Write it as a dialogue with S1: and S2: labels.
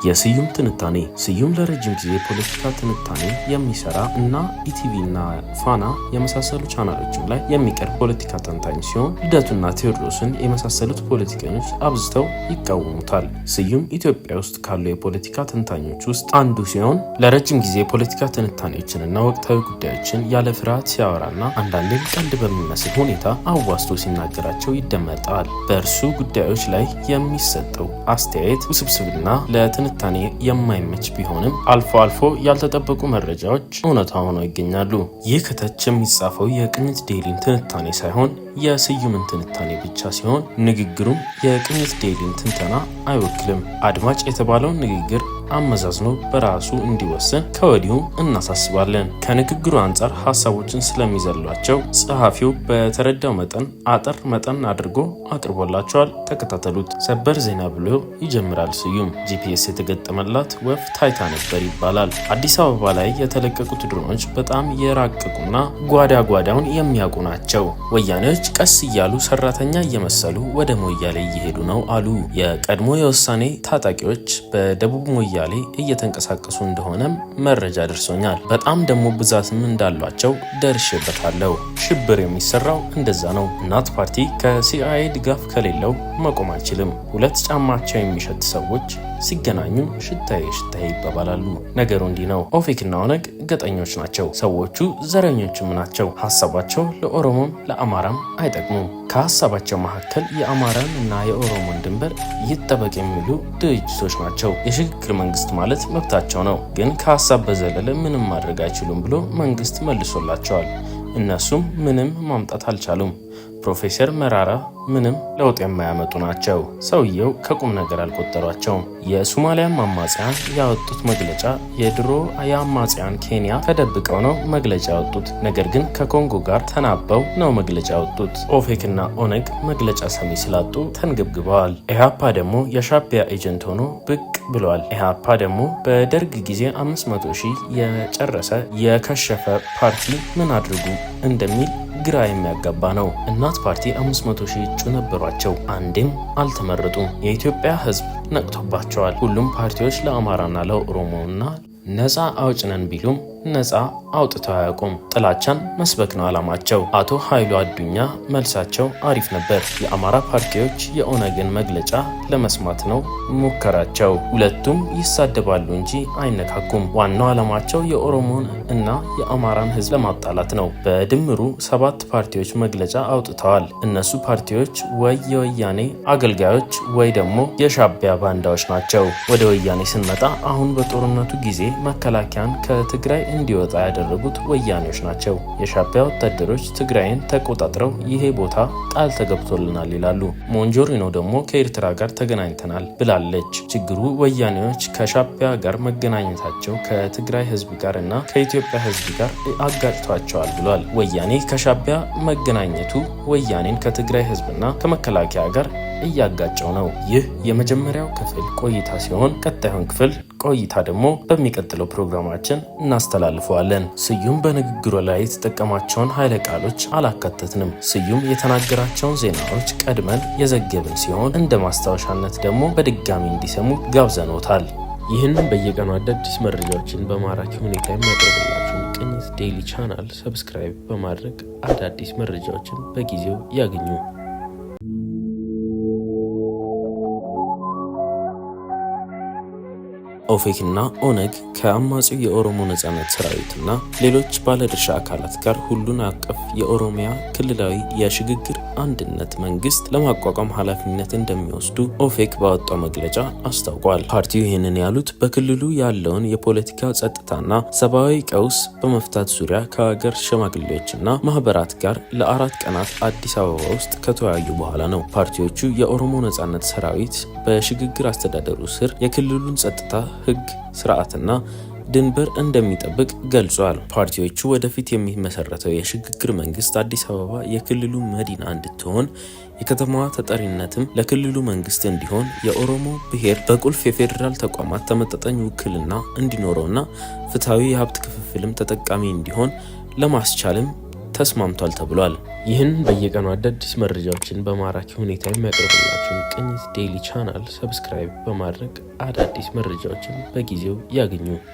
S1: የስዩም ትንታኔ። ስዩም ለረጅም ጊዜ ፖለቲካ ትንታኔ የሚሰራ እና ኢቲቪ እና ፋና የመሳሰሉ ቻናሎችም ላይ የሚቀርብ ፖለቲካ ተንታኝ ሲሆን ልደቱና ቴዎድሮስን የመሳሰሉት ፖለቲከኞች አብዝተው ይቃወሙታል። ስዩም ኢትዮጵያ ውስጥ ካሉ የፖለቲካ ተንታኞች ውስጥ አንዱ ሲሆን ለረጅም ጊዜ የፖለቲካ ትንታኔዎችንና ወቅታዊ ጉዳዮችን ያለ ፍርሃት ሲያወራና አንዳንዴም ቀልድ በሚመስል ሁኔታ አዋስቶ ሲናገራቸው ይደመጣል። በእርሱ ጉዳዮች ላይ የሚሰጠው አስተያየት ውስብስብና ለትንታኔ የማይመች ቢሆንም አልፎ አልፎ ያልተጠበቁ መረጃዎች እውነታ ሆነው ይገኛሉ። ይህ ከታች የሚጻፈው የቅኝት ዴይሊን ትንታኔ ሳይሆን የስዩምን ትንታኔ ብቻ ሲሆን ንግግሩም የቅኝት ዴይሊን ትንተና አይወክልም። አድማጭ የተባለውን ንግግር አመዛዝኖ በራሱ እንዲወስን ከወዲሁ እናሳስባለን። ከንግግሩ አንጻር ሀሳቦችን ስለሚዘሏቸው ጸሐፊው በተረዳው መጠን አጠር መጠን አድርጎ አቅርቦላቸዋል። ተከታተሉት። ሰበር ዜና ብሎ ይጀምራል ስዩም። ጂፒኤስ የተገጠመላት ወፍ ታይታ ነበር ይባላል። አዲስ አበባ ላይ የተለቀቁት ድሮኖች በጣም የራቀቁና ጓዳ ጓዳውን የሚያውቁ ናቸው። ወያኔዎች ቀስ እያሉ ሰራተኛ እየመሰሉ ወደ ሞያሌ እየሄዱ ነው አሉ። የቀድሞ የወሳኔ ታጣቂዎች በደቡብ ሞያሌ እየተንቀሳቀሱ እንደሆነም መረጃ ደርሶኛል። በጣም ደግሞ ብዛትም እንዳሏቸው ደርሼበታለሁ። ሽብር የሚሰራው እንደዛ ነው። እናት ፓርቲ ከሲአይኤ ድጋፍ ከሌለው መቆም አይችልም። ሁለት ጫማቸው የሚሸት ሰዎች ሲገናኙ ሽታዬ ሽታዬ ይባባላሉ። ነገሩ እንዲህ ነው። ኦፌክና ኦነግ ገጠኞች ናቸው። ሰዎቹ ዘረኞችም ናቸው። ሀሳባቸው ለኦሮሞም ለአማራም አይጠቅሙም። ከሀሳባቸው መካከል የአማራን እና የኦሮሞን ድንበር ይጠበቅ የሚሉ ድርጅቶች ናቸው። የሽግግር መንግስት ማለት መብታቸው ነው፣ ግን ከሀሳብ በዘለለ ምንም ማድረግ አይችሉም ብሎ መንግስት መልሶላቸዋል። እነሱም ምንም ማምጣት አልቻሉም። ፕሮፌሰር መራራ ምንም ለውጥ የማያመጡ ናቸው። ሰውየው ከቁም ነገር አልቆጠሯቸውም። የሶማሊያን አማጽያን ያወጡት መግለጫ የድሮ የአማጽያን ኬንያ ተደብቀው ነው መግለጫ ያወጡት። ነገር ግን ከኮንጎ ጋር ተናበው ነው መግለጫ ያወጡት። ኦፌክና ኦነግ መግለጫ ሰሚ ስላጡ ተንገብግበዋል። ኢህአፓ ደግሞ የሻዕቢያ ኤጀንት ሆኖ ብቅ ብሏል። ኢህአፓ ደግሞ በደርግ ጊዜ 500 ሺህ የጨረሰ የከሸፈ ፓርቲ ምን አድርጉ እንደሚል ግራ የሚያጋባ ነው። እናት ፓርቲ 500 ሺህ እጩ ነበሯቸው፣ አንዴም አልተመረጡም። የኢትዮጵያ ሕዝብ ነቅቶባቸዋል። ሁሉም ፓርቲዎች ለአማራና ለኦሮሞና ነፃ አውጭ ነን ቢሉም ነፃ አውጥተው አያውቁም። ጥላቻን መስበክ ነው አላማቸው። አቶ ኃይሉ አዱኛ መልሳቸው አሪፍ ነበር። የአማራ ፓርቲዎች የኦነግን መግለጫ ለመስማት ነው ሙከራቸው። ሁለቱም ይሳደባሉ እንጂ አይነካኩም። ዋናው አላማቸው የኦሮሞን እና የአማራን ህዝብ ለማጣላት ነው። በድምሩ 7 ፓርቲዎች መግለጫ አውጥተዋል። እነሱ ፓርቲዎች ወይ የወያኔ አገልጋዮች ወይ ደግሞ የሻዕቢያ ባንዳዎች ናቸው። ወደ ወያኔ ስንመጣ አሁን በጦርነቱ ጊዜ መከላከያን ከትግራይ እንዲወጣ ያደረጉት ወያኔዎች ናቸው። የሻዕቢያ ወታደሮች ትግራይን ተቆጣጥረው ይሄ ቦታ ቃል ተገብቶልናል ይላሉ። ሞንጆሪኖ ደግሞ ከኤርትራ ጋር ተገናኝተናል ብላለች። ችግሩ ወያኔዎች ከሻዕቢያ ጋር መገናኘታቸው ከትግራይ ህዝብ ጋር እና ከኢትዮጵያ ህዝብ ጋር አጋጭቷቸዋል ብሏል። ወያኔ ከሻዕቢያ መገናኘቱ ወያኔን ከትግራይ ህዝብና ከመከላከያ ጋር እያጋጨው ነው። ይህ የመጀመሪያው ክፍል ቆይታ ሲሆን ቀጣዩን ክፍል ቆይታ ደግሞ በሚቀጥለው ፕሮግራማችን እናስተላልፈዋለን። ስዩም በንግግሩ ላይ የተጠቀማቸውን ኃይለ ቃሎች አላካተትንም። ስዩም የተናገራቸውን ዜናዎች ቀድመን የዘገብን ሲሆን እንደ ማስታወሻነት ደግሞ በድጋሚ እንዲሰሙ ጋብዘኖታል። ይህንን በየቀኑ አዳዲስ መረጃዎችን በማራኪ ሁኔታ የሚያቀርብላችሁን ቅኝት ዴይሊ ቻናል ሰብስክራይብ በማድረግ አዳዲስ መረጃዎችን በጊዜው ያገኙ። ኦፌክና ኦነግ ከአማጺው የኦሮሞ ነጻነት ሰራዊትና ሌሎች ባለድርሻ አካላት ጋር ሁሉን አቀፍ የኦሮሚያ ክልላዊ የሽግግር አንድነት መንግስት ለማቋቋም ኃላፊነት እንደሚወስዱ ኦፌክ ባወጣው መግለጫ አስታውቋል። ፓርቲው ይህንን ያሉት በክልሉ ያለውን የፖለቲካ ጸጥታና ሰብአዊ ቀውስ በመፍታት ዙሪያ ከሀገር ሽማግሌዎችና ማህበራት ጋር ለ4 ቀናት አዲስ አበባ ውስጥ ከተወያዩ በኋላ ነው። ፓርቲዎቹ የኦሮሞ ነጻነት ሰራዊት በሽግግር አስተዳደሩ ስር የክልሉን ጸጥታ ህግ፣ ስርዓትና ድንበር እንደሚጠብቅ ገልጿል። ፓርቲዎቹ ወደፊት የሚመሰረተው የሽግግር መንግስት አዲስ አበባ የክልሉ መዲና እንድትሆን የከተማዋ ተጠሪነትም ለክልሉ መንግስት እንዲሆን የኦሮሞ ብሔር በቁልፍ የፌዴራል ተቋማት ተመጣጣኝ ውክልና እንዲኖረውና ፍትሐዊ የሀብት ክፍፍልም ተጠቃሚ እንዲሆን ለማስቻልም ተስማምቷል ተብሏል። ይህን በየቀኑ አዳዲስ መረጃዎችን በማራኪ ሁኔታ የሚያቀርብላችሁን ቅኝት ዴይሊ ቻናል ሰብስክራይብ በማድረግ አዳዲስ መረጃዎችን በጊዜው ያገኙ።